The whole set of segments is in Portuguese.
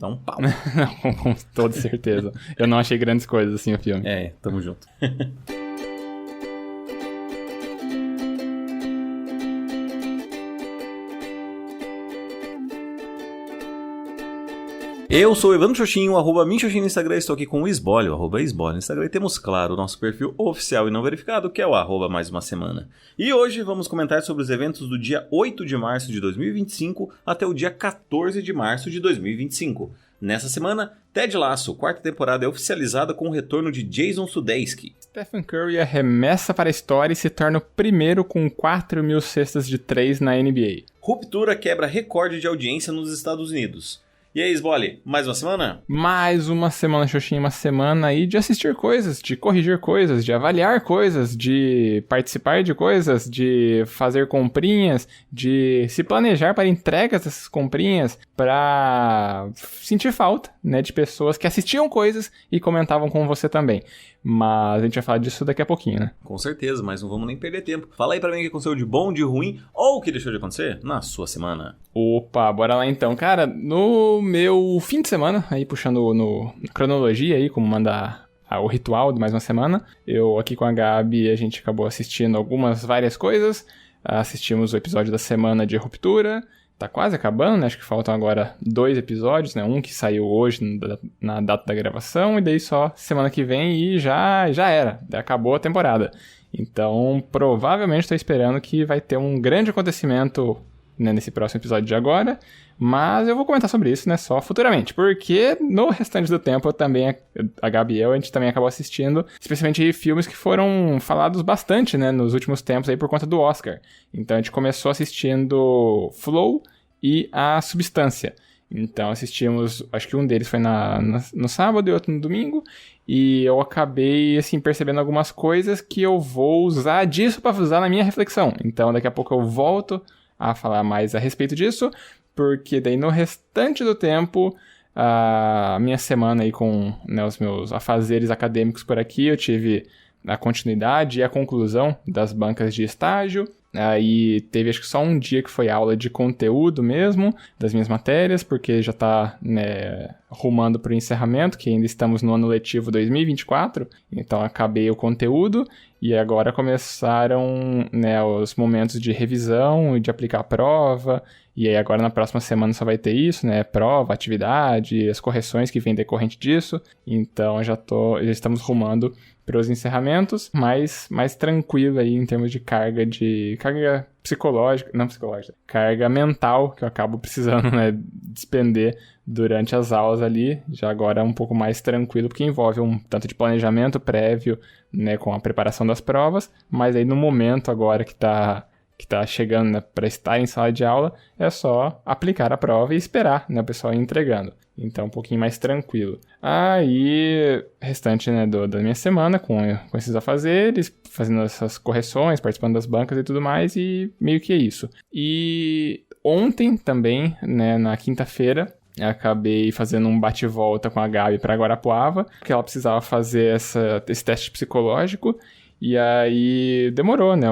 dá um pau. Não, com toda certeza. Eu não achei grandes coisas assim o filme. Tamo junto. Eu sou o Evandro Xoxinho, @minxoxinho no Instagram, estou aqui com o Esbolho, @esbolho no Instagram, e temos, claro, o nosso perfil oficial e não verificado, que é o @mais uma semana. E hoje vamos comentar sobre os eventos do dia 8 de março de 2025 até o dia 14 de março de 2025. Nessa semana, Ted Lasso, quarta temporada é oficializada com o retorno de Jason Sudeikis. Stephen Curry arremessa para a história e se torna o primeiro com 4.000 cestas de 3 na NBA. Ruptura quebra recorde de audiência nos Estados Unidos. E aí, Sbole, mais uma semana? Mais uma semana, Xoxinha, uma semana aí de assistir coisas, de corrigir coisas, de avaliar coisas, de participar de coisas, de fazer comprinhas, de se planejar para entregas dessas comprinhas, para sentir falta, né, de pessoas que assistiam coisas e comentavam com você também. Mas a gente vai falar disso daqui a pouquinho, né? Com certeza, mas não vamos nem perder tempo. Fala aí pra mim o que aconteceu de bom, de ruim ou o que deixou de acontecer na sua semana. Opa, bora lá então. Cara, no meu fim de semana, aí puxando no cronologia aí, como manda o ritual de mais uma semana, eu aqui com a Gabi, a gente acabou assistindo várias coisas. Assistimos o episódio da semana de Ruptura. Tá quase acabando, né? Acho que faltam agora 2 episódios, né? Um que saiu hoje na data da gravação, e daí só semana que vem e já era. Acabou a temporada. Então, provavelmente estou esperando que vai ter um grande acontecimento, né, nesse próximo episódio de agora. Mas eu vou comentar sobre isso, né, só futuramente. Porque no restante do tempo, eu também, a Gabi e eu, a gente também acabou assistindo, especialmente filmes que foram falados bastante, né, nos últimos tempos aí por conta do Oscar. Então a gente começou assistindo Flow e A Substância. Então assistimos, acho que um deles foi no sábado e outro no domingo. E eu acabei, assim, percebendo algumas coisas que eu vou usar disso para usar na minha reflexão. Então daqui a pouco eu volto a falar mais a respeito disso, porque daí no restante do tempo, a minha semana aí com, né, os meus afazeres acadêmicos por aqui, eu tive a continuidade e a conclusão das bancas de estágio. Aí teve acho que só um dia que foi aula de conteúdo mesmo, das minhas matérias, porque já tá, né, rumando para o encerramento, que ainda estamos no ano letivo 2024, então acabei o conteúdo e agora começaram, né, os momentos de revisão e de aplicar a prova. E aí agora na próxima semana só vai ter isso, né? Prova, atividade, as correções que vêm decorrente disso. Então já estamos rumando para os encerramentos, mais tranquilo aí em termos de carga psicológica, não psicológica, carga mental que eu acabo precisando, né, despender durante as aulas ali. Já agora é um pouco mais tranquilo, porque envolve um tanto de planejamento prévio, né, com a preparação das provas, mas aí no momento agora que tá chegando, né, para estar em sala de aula, é só aplicar a prova e esperar, né, o pessoal ir entregando. Então, um pouquinho mais tranquilo. Aí, restante, né, da minha semana com esses afazeres, fazendo essas correções, participando das bancas e tudo mais, e meio que é isso. E ontem também, né, na quinta-feira, acabei fazendo um bate-volta com a Gabi para Guarapuava, porque ela precisava fazer esse teste psicológico. E aí demorou, né?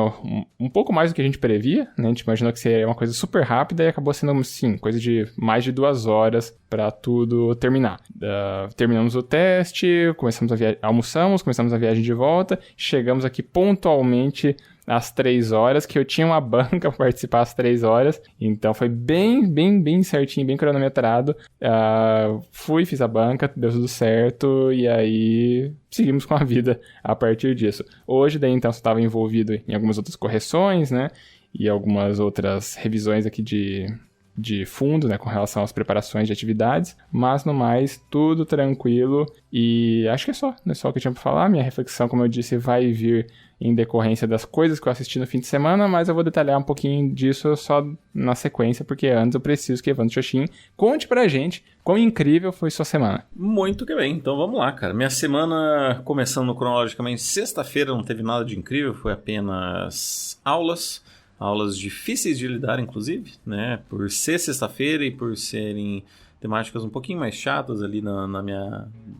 Um pouco mais do que a gente previa, né? A gente imaginou que seria uma coisa super rápida e acabou sendo, sim, coisa de mais de 2 horas para tudo terminar. Terminamos o teste, almoçamos, começamos a viagem de volta, chegamos aqui pontualmente às 3 horas, que eu tinha uma banca para participar às 3 horas, então foi bem certinho, bem cronometrado. Fiz a banca, deu tudo certo, e aí seguimos com a vida a partir disso. Hoje, daí, então, você estava envolvido em algumas outras correções, né, e algumas outras revisões aqui de fundo, né, com relação às preparações de atividades, mas no mais, tudo tranquilo, e acho que é só o que eu tinha para falar. Minha reflexão, como eu disse, vai vir em decorrência das coisas que eu assisti no fim de semana, mas eu vou detalhar um pouquinho disso só na sequência, porque antes eu preciso que Evandro Xoxin conte pra gente quão incrível foi sua semana. Muito que bem, então vamos lá, cara. Minha semana, começando cronologicamente, sexta-feira não teve nada de incrível, foi apenas aulas difíceis de lidar, inclusive, né, por ser sexta-feira e por serem temáticas um pouquinho mais chatas ali no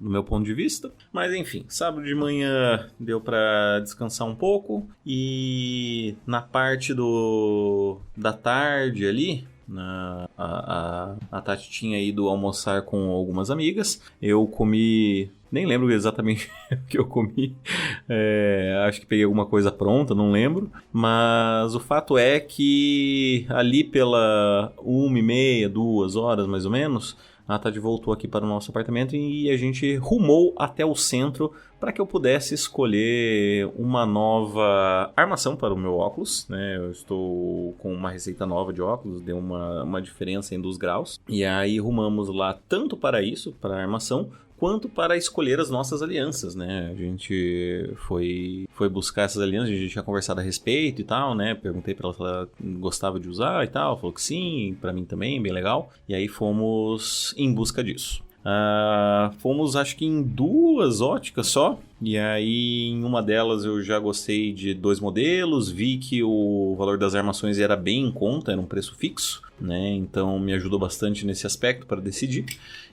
meu ponto de vista. Mas enfim, sábado de manhã deu pra descansar um pouco. E na parte da tarde ali, A Tati tinha ido almoçar com algumas amigas. Eu comi... Nem lembro exatamente o que eu comi. Acho que peguei alguma coisa pronta, não lembro. Mas o fato é que ali pela 1h30, 2 horas mais ou menos, a Tati voltou aqui para o nosso apartamento e a gente rumou até o centro para que eu pudesse escolher uma nova armação para o meu óculos, né? Eu estou com uma receita nova de óculos, deu uma diferença em 2 graus. E aí rumamos lá tanto para isso, para a armação, quanto para escolher as nossas alianças, né? A gente foi buscar essas alianças, a gente tinha conversado a respeito e tal, né? Perguntei para ela se ela gostava de usar e tal, falou que sim, para mim também, bem legal. E aí fomos em busca disso. Fomos acho que em 2 óticas só, e aí em uma delas eu já gostei de 2 modelos, vi que o valor das armações era bem em conta, era um preço fixo, né? Então me ajudou bastante nesse aspecto para decidir.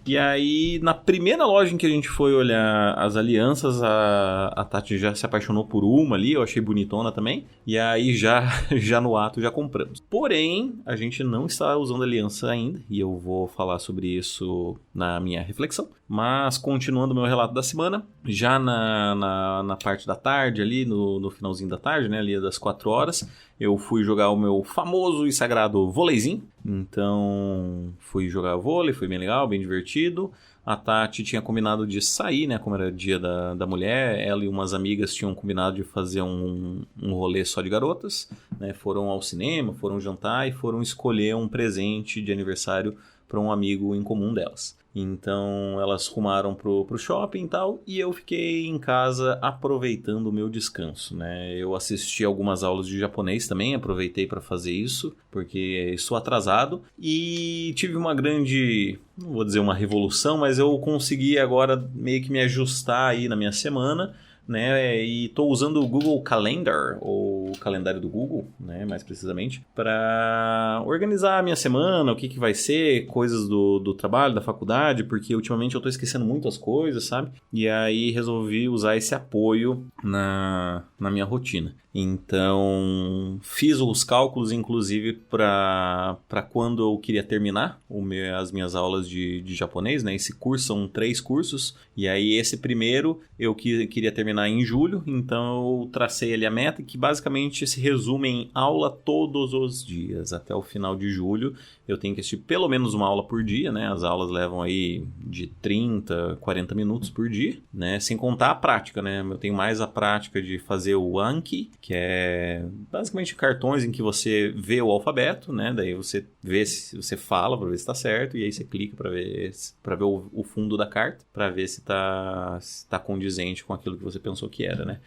E aí na primeira loja em que a gente foi olhar as alianças, a Tati já se apaixonou por uma ali, eu achei bonitona também, e aí já no ato já compramos. Porém, a gente não está usando aliança ainda, e eu vou falar sobre isso na minha reflexão. Mas continuando o meu relato da semana, já na parte da tarde ali, no finalzinho da tarde, né, ali das 4 horas, eu fui jogar o meu famoso e sagrado vôleizinho. Então fui jogar vôlei, foi bem legal, bem divertido. A Tati tinha combinado de sair, né, como era dia da mulher, ela e umas amigas tinham combinado de fazer um rolê só de garotas, né, foram ao cinema, foram jantar e foram escolher um presente de aniversário para um amigo em comum delas. Então elas rumaram pro shopping e tal, e eu fiquei em casa aproveitando o meu descanso, né? Eu assisti algumas aulas de japonês também, aproveitei para fazer isso, porque estou atrasado, e tive uma grande, não vou dizer uma revolução, mas eu consegui agora meio que me ajustar aí na minha semana, né, e estou usando o Google Calendar, ou o calendário do Google, né, mais precisamente, para organizar a minha semana, o que vai ser, coisas do trabalho, da faculdade, porque ultimamente eu estou esquecendo muitas coisas, sabe? E aí resolvi usar esse apoio na minha rotina. Então, fiz os cálculos, inclusive, para quando eu queria terminar as minhas aulas de japonês, né? Esse curso são 3 cursos, e aí esse primeiro eu queria terminar em julho, então eu tracei ali a meta, que basicamente se resume em aula todos os dias. Até o final de julho eu tenho que assistir pelo menos uma aula por dia, né? As aulas levam aí de 30, 40 minutos por dia, né? Sem contar a prática, né? Eu tenho mais a prática de fazer o Anki, que é basicamente cartões em que você vê o alfabeto, né? Daí você vê se você fala para ver se está certo, e aí você clica para ver o fundo da carta, para ver se está condizente com aquilo que você pensou que era, né?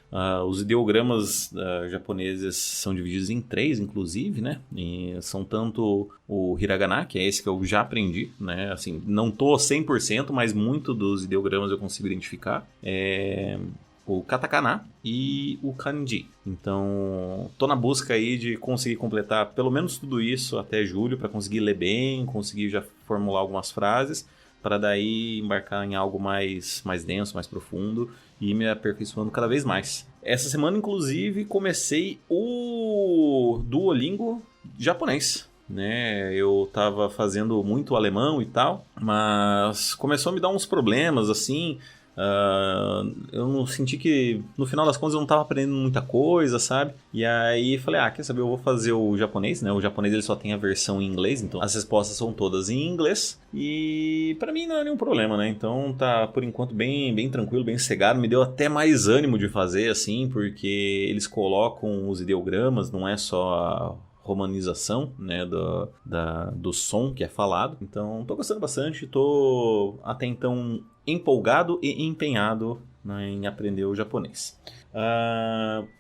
Os ideogramas japoneses são divididos em 3, inclusive, né? E são tanto o hiragana, que é esse que eu já aprendi, né? Assim, não tô 100%, mas muito dos ideogramas eu consigo identificar. O katakana e o kanji. Então, tô na busca aí de conseguir completar pelo menos tudo isso até julho, para conseguir ler bem, conseguir já formular algumas frases, para daí embarcar em algo mais denso, mais profundo, e ir me aperfeiçoando cada vez mais. Essa semana, inclusive, comecei o Duolingo japonês, né? Eu tava fazendo muito alemão e tal, mas começou a me dar uns problemas, assim. Eu não senti que, no final das contas, eu não estava aprendendo muita coisa, sabe? E aí falei, quer saber, eu vou fazer o japonês, né? O japonês ele só tem a versão em inglês, então as respostas são todas em inglês. E pra mim não é nenhum problema, né? Então tá, por enquanto, bem tranquilo, bem sossegado. Me deu até mais ânimo de fazer, assim, porque eles colocam os ideogramas, não é só a romanização, né, do som que é falado. Então tô gostando bastante, tô até então empolgado e empenhado, né, em aprender o japonês.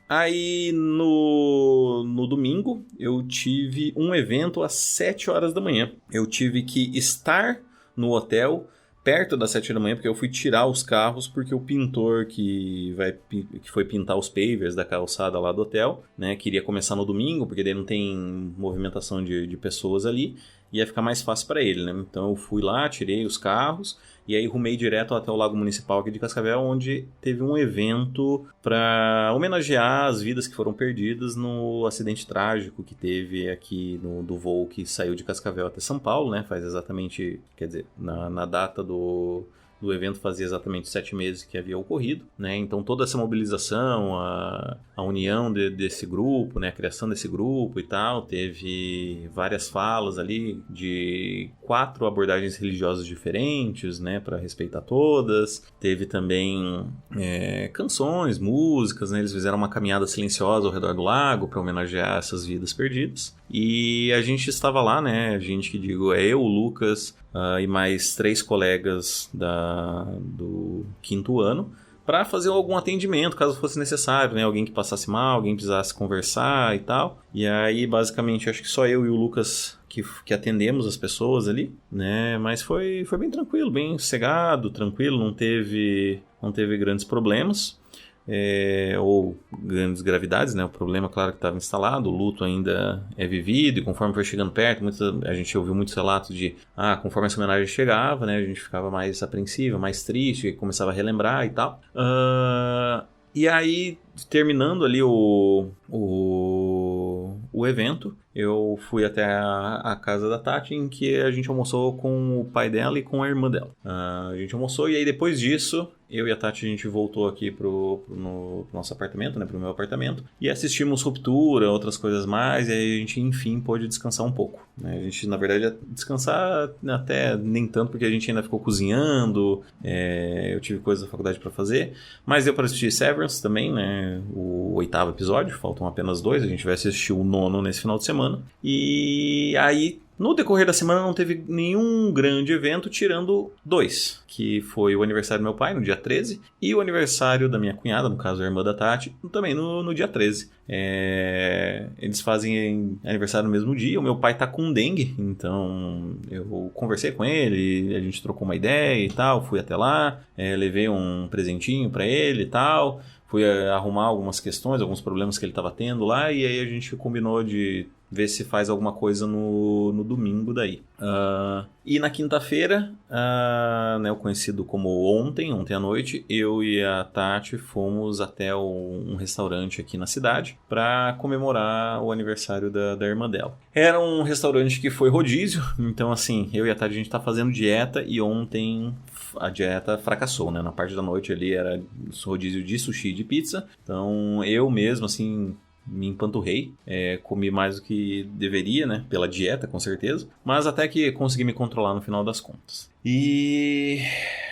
Aí no domingo eu tive um evento às 7 horas da manhã. Eu tive que estar no hotel perto das 7 da manhã, porque eu fui tirar os carros, porque o pintor que foi pintar os pavers da calçada lá do hotel, né, queria começar no domingo, porque daí não tem movimentação de pessoas ali. ia ficar mais fácil para ele, né? Então eu fui lá, tirei os carros e aí rumei direto até o Lago Municipal aqui de Cascavel, onde teve um evento para homenagear as vidas que foram perdidas no acidente trágico que teve aqui do voo que saiu de Cascavel até São Paulo, né? Faz exatamente, quer dizer, na data do evento fazia exatamente 7 meses que havia ocorrido, né? Então toda essa mobilização, a união desse grupo, né? A criação desse grupo e tal, teve várias falas ali de 4 abordagens religiosas diferentes, né? Para respeitar todas. Teve também canções, músicas, né? Eles fizeram uma caminhada silenciosa ao redor do lago para homenagear essas vidas perdidas. E a gente estava lá, né? A gente que digo, é eu, o Lucas, e mais 3 colegas do 5º ano, para fazer algum atendimento, caso fosse necessário, né? Alguém que passasse mal, alguém precisasse conversar e tal. E aí, basicamente, acho que só eu e o Lucas que atendemos as pessoas ali, né? Mas foi bem tranquilo, bem sossegado, tranquilo, não teve grandes problemas. Ou grandes gravidades, né? O problema, claro, que estava instalado, o luto ainda é vivido, e conforme foi chegando perto, a gente ouviu muitos relatos de, conforme essa homenagem chegava, né? A gente ficava mais apreensiva, mais triste, começava a relembrar e tal. E aí, terminando ali o evento, eu fui até a casa da Tati, em que a gente almoçou com o pai dela e com a irmã dela. A gente almoçou e aí depois disso, eu e a Tati, a gente voltou aqui pro nosso apartamento, né, pro meu apartamento, e assistimos Ruptura, outras coisas mais, e aí a gente, enfim, pôde descansar um pouco, né? A gente, na verdade, ia descansar até nem tanto, porque a gente ainda ficou cozinhando, eu tive coisas da faculdade para fazer, mas deu para assistir Severance também, né, o 8º episódio, faltam apenas 2, a gente vai assistir o 9º nesse final de semana, e aí, no decorrer da semana não teve nenhum grande evento, tirando 2, que foi o aniversário do meu pai, no dia 13, e o aniversário da minha cunhada, no caso a irmã da Tati, também no dia 13. Eles fazem aniversário no mesmo dia, o meu pai tá com dengue, então eu conversei com ele, a gente trocou uma ideia e tal, fui até lá, levei um presentinho pra ele e tal, fui arrumar algumas questões, alguns problemas que ele tava tendo lá, e aí a gente combinou de ver se faz alguma coisa no domingo daí. E na quinta-feira, né, o conhecido como ontem à noite, eu e a Tati fomos até um restaurante aqui na cidade para comemorar o aniversário da irmã dela. Era um restaurante que foi rodízio, então assim, eu e a Tati a gente tá fazendo dieta e ontem a dieta fracassou, né? Na parte da noite ali era rodízio de sushi e de pizza, então eu mesmo assim me empanturrei, comi mais do que deveria, né, pela dieta, com certeza, mas até que consegui me controlar no final das contas. E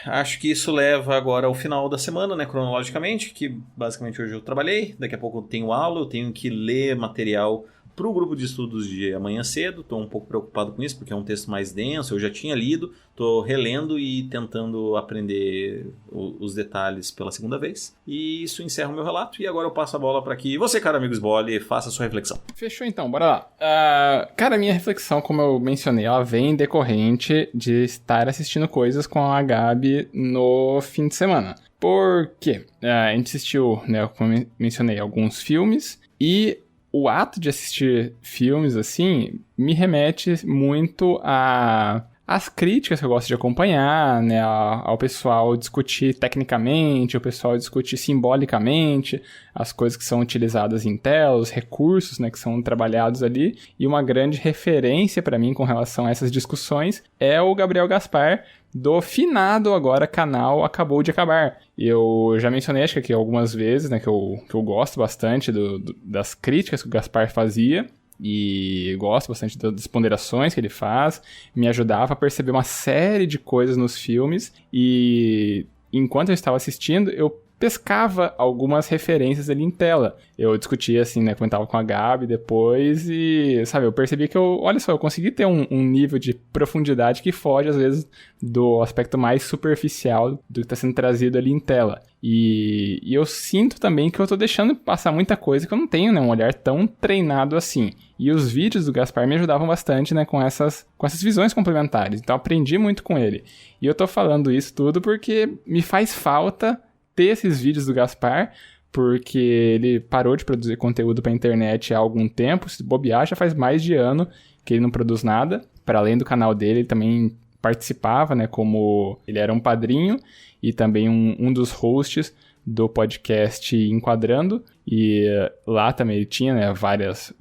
acho que isso leva agora ao final da semana, né, cronologicamente, que basicamente hoje eu trabalhei, daqui a pouco eu tenho aula, eu tenho que ler material para o grupo de estudos de amanhã cedo. Estou um pouco preocupado com isso, porque é um texto mais denso, eu já tinha lido, estou relendo e tentando aprender os detalhes pela segunda vez. E isso encerra o meu relato, e agora eu passo a bola para que você, cara amigo Sbole, faça a sua reflexão. Fechou então, bora lá. Cara, a minha reflexão, como eu mencionei, ela vem decorrente de estar assistindo coisas com a Gabi no fim de semana. Por quê? A gente assistiu, né, como eu mencionei, alguns filmes, e o ato de assistir filmes, assim, me remete muito às críticas que eu gosto de acompanhar, né, ao pessoal discutir tecnicamente, o pessoal discutir simbolicamente as coisas que são utilizadas em tela, os recursos, né, que são trabalhados ali, e uma grande referência para mim com relação a essas discussões é o Gabriel Gaspar, do finado agora canal Acabou de Acabar. Eu já mencionei, acho que aqui algumas vezes, né, que eu gosto bastante das críticas que o Gaspar fazia, e gosto bastante das ponderações que ele faz, me ajudava a perceber uma série de coisas nos filmes, e enquanto eu estava assistindo, eu pescava algumas referências ali em tela. Eu discutia, assim, né, comentava com a Gabi depois e, sabe, eu percebi que olha só, eu consegui ter um nível de profundidade que foge, às vezes, do aspecto mais superficial do que está sendo trazido ali em tela. E eu sinto também que eu tô deixando passar muita coisa que eu não tenho, né, um olhar tão treinado assim. E os vídeos do Gaspar me ajudavam bastante, né, com essas visões complementares. Então, eu aprendi muito com ele. E eu tô falando isso tudo porque me faz falta ter esses vídeos do Gaspar, porque ele parou de produzir conteúdo pra internet há algum tempo, se bobear já faz mais de ano que ele não produz nada, para além do canal dele, ele também participava, né, como ele era um padrinho e também um dos hosts do podcast Enquadrando, e lá também ele tinha, né, vários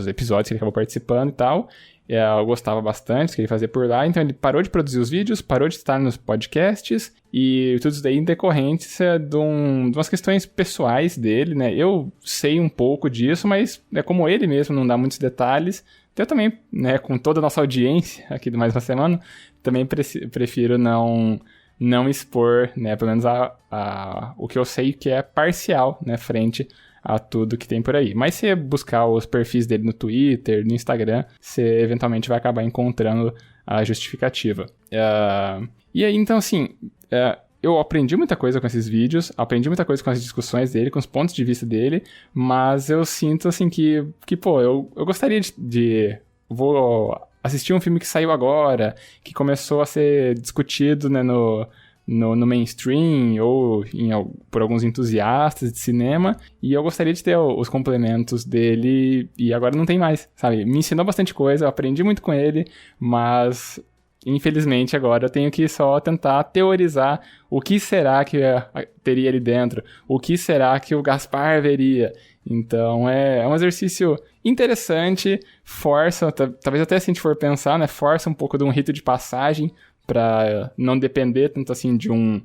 episódios que ele acabou participando e tal. Eu gostava bastante do que ele fazia por lá, então ele parou de produzir os vídeos, parou de estar nos podcasts, e tudo isso daí em decorrência de umas questões pessoais dele, né? Eu sei um pouco disso, mas como ele mesmo não dá muitos detalhes, então eu também, né, com toda a nossa audiência aqui do Mais Uma Semana, também prefiro não expor, né, pelo menos o que eu sei que é parcial, né, frente a tudo que tem por aí. Mas se buscar os perfis dele no Twitter, no Instagram, você eventualmente vai acabar encontrando a justificativa. E aí, então, assim, eu aprendi muita coisa com esses vídeos, aprendi muita coisa com as discussões dele, com os pontos de vista dele, mas eu sinto, assim, que pô, eu gostaria vou assistir um filme que saiu agora, que começou a ser discutido, né, no mainstream ou por alguns entusiastas de cinema, e eu gostaria de ter os complementos dele, e agora não tem mais, sabe? Me ensinou bastante coisa, eu aprendi muito com ele, mas infelizmente agora eu tenho que só tentar teorizar o que será que teria ali dentro, o que será que o Gaspar veria. Então é um exercício interessante, força, talvez até se a gente for pensar, né, força um pouco de um rito de passagem, para não depender tanto assim de um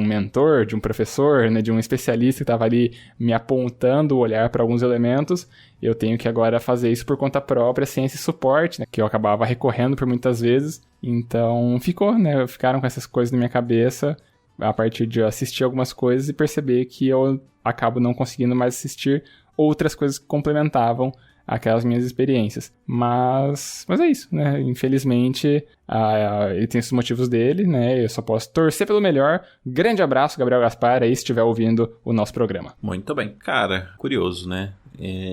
mentor, de um professor, né, de um especialista que estava ali me apontando o olhar para alguns elementos. Eu tenho que agora fazer isso por conta própria, sem esse suporte, né, que eu acabava recorrendo por muitas vezes. Então ficaram com essas coisas na minha cabeça a partir de assistir algumas coisas e perceber que eu acabo não conseguindo mais assistir outras coisas que complementavam aquelas minhas experiências. Mas é isso, né? Infelizmente, ele tem esses motivos dele, né? Eu só posso torcer pelo melhor. Grande abraço, Gabriel Gaspar, aí se estiver ouvindo o nosso programa. Muito bem. Cara, curioso, né?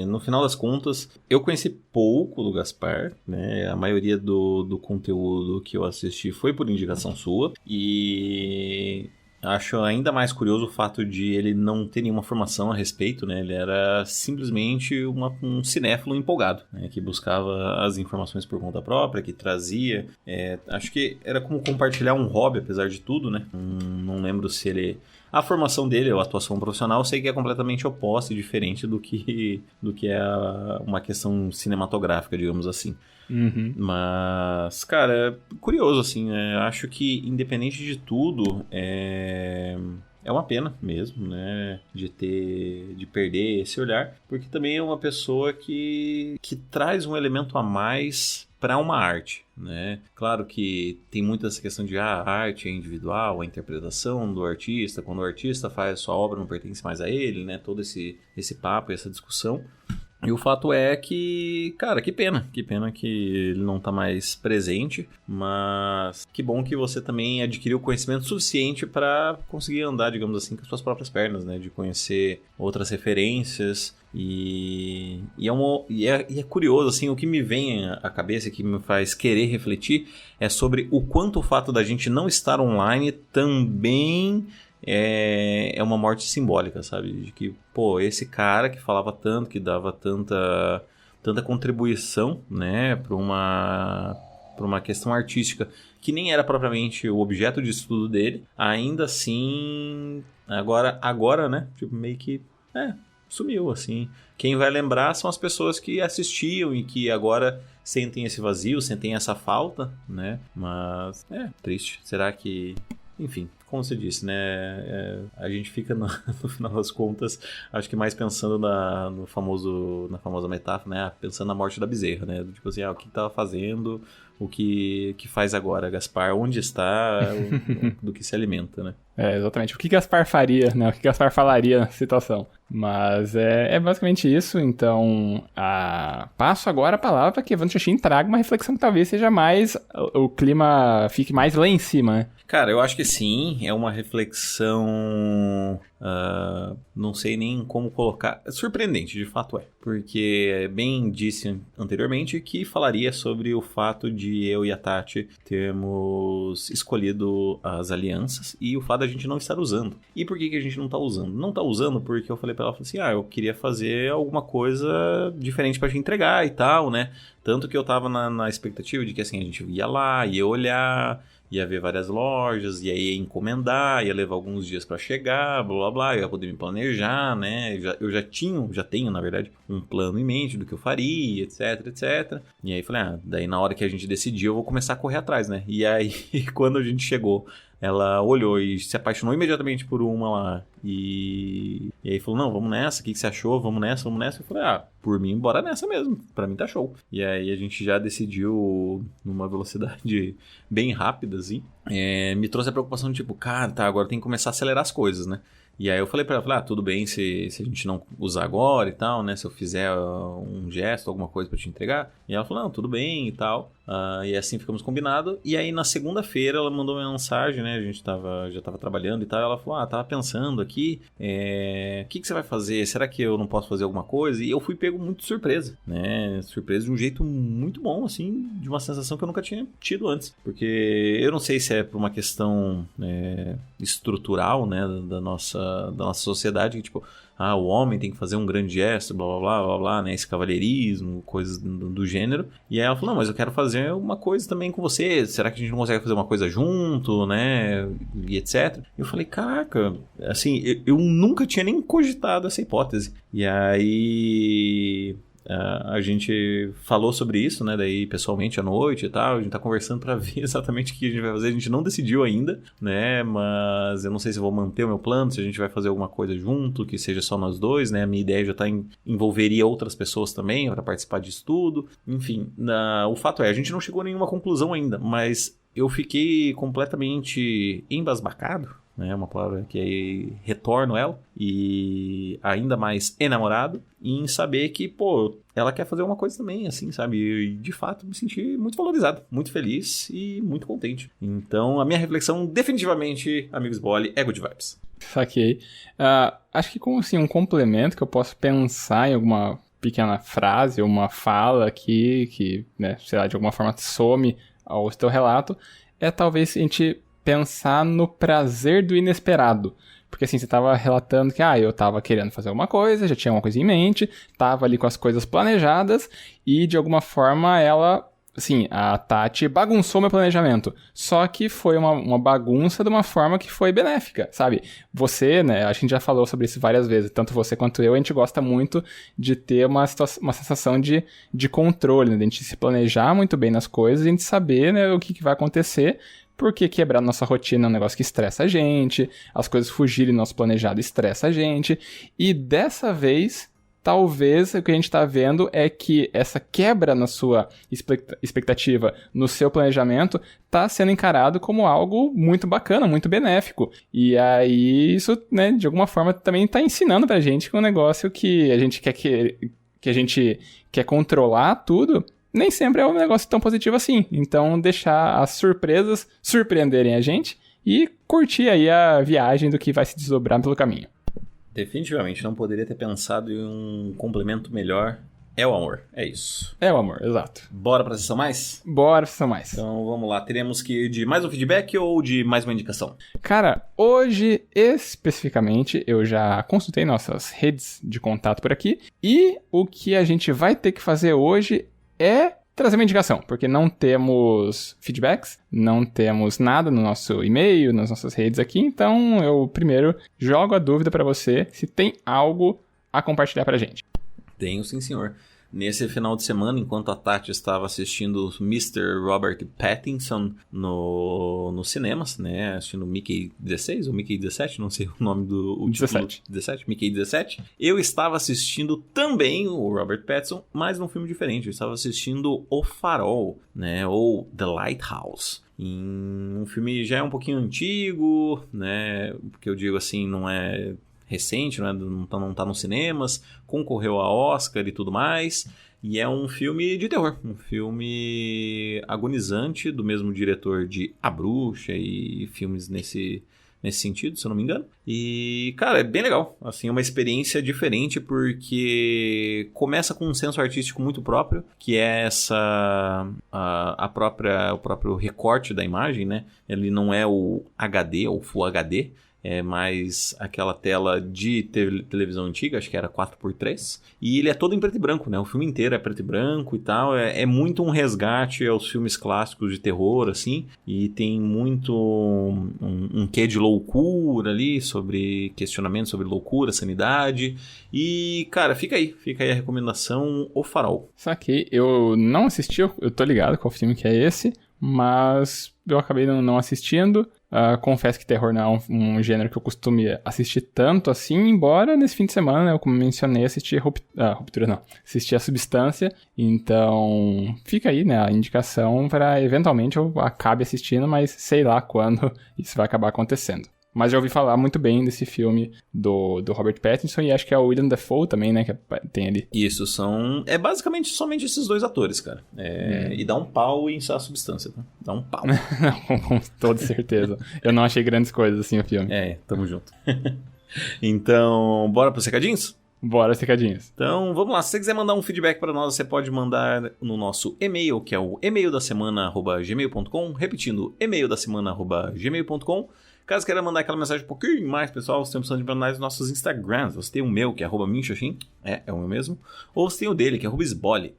No final das contas, eu conheci pouco do Gaspar, né? A maioria do conteúdo que eu assisti foi por indicação sua. E acho ainda mais curioso o fato de ele não ter nenhuma formação a respeito, né? Ele era simplesmente um cinéfilo empolgado, né? Que buscava as informações por conta própria, que trazia. Acho que era como compartilhar um hobby, apesar de tudo, né? Não lembro se ele... A formação dele, ou a atuação profissional, eu sei que é completamente oposta e diferente do que é uma questão cinematográfica, digamos assim. Uhum. Mas, cara, é curioso, assim, né? Acho que, independente de tudo, é uma pena mesmo, né? De perder esse olhar, porque também é uma pessoa que traz um elemento a mais para uma arte, né? Claro que tem muito essa questão de a arte é individual, a interpretação do artista, quando o artista faz a sua obra não pertence mais a ele, né? Todo esse papo, essa discussão. E o fato é que, cara, que pena que ele não tá mais presente, mas que bom que você também adquiriu conhecimento suficiente para conseguir andar, digamos assim, com as suas próprias pernas, né? De conhecer outras referências e é curioso, assim, o que me vem à cabeça, que me faz querer refletir, é sobre o quanto o fato da gente não estar online também... É uma morte simbólica, sabe? De que, pô, esse cara que falava tanto, que dava tanta contribuição, né, para uma questão artística que nem era propriamente o objeto de estudo dele, ainda assim, agora, né, tipo, meio que, sumiu, assim. Quem vai lembrar são as pessoas que assistiam e que agora sentem esse vazio, sentem essa falta, né, mas, triste. Será que... Enfim, como você disse, né, a gente fica no final das contas, acho que mais pensando na famosa metáfora, né, pensando na morte da bezerra, né, tipo assim, o que estava fazendo, o que faz agora, Gaspar, onde está, do que se alimenta, né. Exatamente, o que Gaspar faria, né, o que Gaspar falaria na situação. Mas é basicamente isso, então passo agora a palavra para que Evandro Xuxim traga uma reflexão que talvez seja mais, o clima fique mais lá em cima, né. Cara, eu acho que sim, é uma reflexão, não sei nem como colocar, é surpreendente, de fato é, porque bem disse anteriormente que falaria sobre o fato de eu e a Tati termos escolhido as alianças e o fato da gente não estar usando. E por que a gente não tá usando? Não tá usando porque eu falei pra ela, falei assim, eu queria fazer alguma coisa diferente pra te entregar e tal, né? Tanto que eu tava na expectativa de que assim, a gente ia lá, ia olhar, ia ver várias lojas, e aí ia encomendar, ia levar alguns dias pra chegar, blá blá blá, eu ia poder me planejar, né? Eu já tenho, na verdade, um plano em mente do que eu faria, etc, etc. E aí falei, daí na hora que a gente decidiu, eu vou começar a correr atrás, né? E aí, quando a gente chegou, ela olhou e se apaixonou imediatamente por uma lá. E aí falou, não, vamos nessa, o que você achou? Vamos nessa, vamos nessa. Eu falei, por mim, bora nessa mesmo. Pra mim tá show. E aí a gente já decidiu numa velocidade bem rápida, assim. Me trouxe a preocupação de tipo, cara, tá, agora tem que começar a acelerar as coisas, né? E aí eu falei pra ela, tudo bem se a gente não usar agora e tal, né? Se eu fizer um gesto, alguma coisa pra te entregar. E ela falou, não, tudo bem e tal. E assim ficamos combinados. E aí na segunda-feira ela mandou uma mensagem, né? A gente já tava trabalhando e tal. Ela falou, tava pensando aqui, o que você vai fazer? Será que eu não posso fazer alguma coisa? E eu fui pego muito de surpresa, né? Surpresa de um jeito muito bom, assim, de uma sensação que eu nunca tinha tido antes. Porque eu não sei se é por uma questão estrutural, né? Da nossa sociedade, que tipo, o homem tem que fazer um grande gesto, blá blá blá blá blá, né? Esse cavalheirismo, coisas do gênero. E aí ela falou, não, mas eu quero fazer uma coisa também com você. Será que a gente não consegue fazer uma coisa junto, né? E etc. E eu falei, caraca, assim, eu nunca tinha nem cogitado essa hipótese. E aí a gente falou sobre isso, né? Daí pessoalmente à noite e tal. A gente tá conversando pra ver exatamente o que a gente vai fazer. A gente não decidiu ainda, né? Mas eu não sei se eu vou manter o meu plano, se a gente vai fazer alguma coisa junto, que seja só nós dois, né? A minha ideia já envolveria outras pessoas também para participar disso tudo. Enfim, o fato é, a gente não chegou a nenhuma conclusão ainda, mas eu fiquei completamente embasbacado, né, uma palavra que aí retorno ela, e ainda mais enamorado, em saber que, ela quer fazer uma coisa também, assim, sabe, e de fato me senti muito valorizado, muito feliz e muito contente. Então, a minha reflexão, definitivamente, amigos Bolle, é good vibes. Saquei. Acho que como, assim, um complemento que eu posso pensar em alguma pequena frase ou uma fala aqui, que, né, sei lá, de alguma forma some ao teu relato, é talvez a gente pensar no prazer do inesperado. Porque assim, você estava relatando que eu estava querendo fazer alguma coisa, já tinha uma coisa em mente, estava ali com as coisas planejadas e de alguma forma ela, assim, a Tati bagunçou meu planejamento. Só que foi uma bagunça de uma forma que foi benéfica, sabe? Você, né, a gente já falou sobre isso várias vezes, tanto você quanto eu, a gente gosta muito de ter uma sensação de controle, né? De a gente se planejar muito bem nas coisas e a gente saber, né, o que vai acontecer. Porque quebrar nossa rotina é um negócio que estressa a gente, as coisas fugirem do nosso planejado estressa a gente, e dessa vez, talvez o que a gente está vendo é que essa quebra na sua expectativa, no seu planejamento, está sendo encarado como algo muito bacana, muito benéfico. E aí isso, né, de alguma forma também está ensinando pra gente que um negócio que a gente que a gente quer controlar tudo, nem sempre é um negócio tão positivo assim. Então, deixar as surpresas surpreenderem a gente e curtir aí a viagem do que vai se desdobrar pelo caminho. Definitivamente, não poderia ter pensado em um complemento melhor. É o amor, é isso. É o amor, exato. Bora pra sessão mais? Bora pra sessão mais. Então, vamos lá. Teremos que ir de mais um feedback ou de mais uma indicação? Cara, hoje, especificamente, eu já consultei nossas redes de contato por aqui. E o que a gente vai ter que fazer hoje é trazer uma indicação, porque não temos feedbacks, não temos nada no nosso e-mail, nas nossas redes aqui, então eu primeiro jogo a dúvida para você se tem algo a compartilhar pra gente. Tenho sim, senhor. Nesse final de semana, enquanto a Tati estava assistindo Mr. Robert Pattinson nos cinemas, né? Assistindo Mickey 16 ou Mickey 17, não sei o nome do... 17. 17, Mickey 17. Eu estava assistindo também o Robert Pattinson, mas num filme diferente. Eu estava assistindo O Farol, né? Ou The Lighthouse. Um filme já é um pouquinho antigo, né? Porque eu digo assim, não é... recente, né? Não tá nos cinemas, concorreu a Oscar e tudo mais, e é um filme de terror, um filme agonizante do mesmo diretor de A Bruxa e filmes nesse nesse sentido, se eu não me engano. E, cara, é bem legal. Assim, é uma experiência diferente porque começa com um senso artístico muito próprio, que é o próprio recorte da imagem, né? Ele não é o HD ou Full HD, é mais aquela tela de televisão antiga, acho que era 4x3. E ele é todo em preto e branco, né? O filme inteiro é preto e branco e tal. É muito um resgate aos filmes clássicos de terror, assim. E tem muito um quê de loucura ali, sobre questionamento sobre loucura, sanidade. E, cara, fica aí a recomendação, O Farol. Saquei, eu não assisti, eu tô ligado qual filme que é esse, mas eu acabei não assistindo. Confesso que terror não é um gênero que eu costumo assistir tanto assim, embora nesse fim de semana, né, como mencionei, assisti assisti A Substância, então fica aí, né, a indicação para eventualmente eu acabe assistindo, mas sei lá quando isso vai acabar acontecendo. Mas já ouvi falar muito bem desse filme do Robert Pattinson e acho que é o William Dafoe também, né, que tem ali. Isso, é basicamente somente esses dois atores, cara. E dá um pau em A Substância, tá? Dá um pau. Com toda certeza. Eu não achei grandes coisas assim o filme. Tamo junto. Então, bora pros recadinhos? Bora, recadinhos. Então, vamos lá. Se você quiser mandar um feedback para nós, você pode mandar no nosso e-mail, que é o emaildasemana@gmail.com, repetindo, emaildasemana@gmail.com. Caso queira mandar aquela mensagem um pouquinho mais, pessoal, você tem a opção de mandar nos nossos Instagrams. Você tem o meu, que é @minxoxin, é o meu mesmo. Ou você tem o dele, que é @sbole.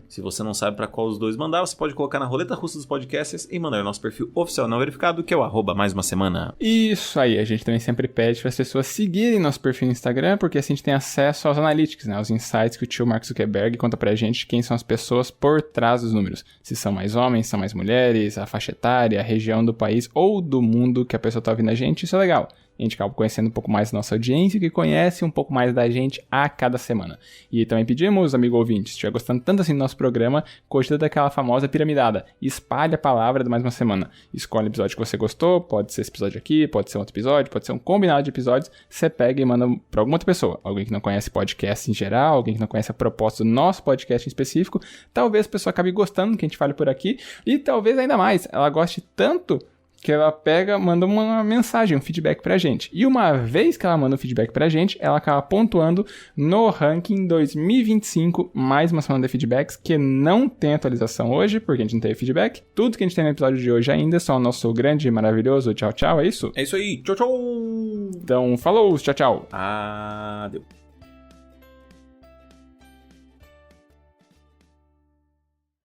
Se você não sabe para qual os dois mandar, você pode colocar na roleta russa dos podcasts e mandar o nosso perfil oficial não verificado, que é o @mais uma semana. Isso aí, a gente também sempre pede para as pessoas seguirem nosso perfil no Instagram, porque assim a gente tem acesso aos analytics, né, aos insights que o tio Mark Zuckerberg conta pra gente quem são as pessoas por trás dos números. Se são mais homens, são mais mulheres, a faixa etária, a região do país ou do mundo que a pessoa tá ouvindo a gente, isso é legal. A gente acaba conhecendo um pouco mais da nossa audiência, que conhece um pouco mais da gente a cada semana. E também pedimos, amigo ouvinte, se estiver gostando tanto assim do nosso programa, cogita daquela famosa piramidada. Espalhe a palavra de mais uma semana. Escolhe o episódio que você gostou, pode ser esse episódio aqui, pode ser outro episódio, pode ser um combinado de episódios. Você pega e manda para alguma outra pessoa. Alguém que não conhece podcast em geral, alguém que não conhece a proposta do nosso podcast em específico. Talvez a pessoa acabe gostando do que a gente fale por aqui. E talvez ainda mais, ela goste tanto que ela pega, manda uma mensagem, um feedback pra gente. E uma vez que ela manda um feedback pra gente, ela acaba pontuando no ranking 2025, mais uma semana de feedbacks, que não tem atualização hoje, porque a gente não teve feedback. Tudo que a gente tem no episódio de hoje ainda é só o nosso grande e maravilhoso tchau, tchau, é isso? É isso aí, tchau, tchau! Então, falou, tchau, tchau! Adeus.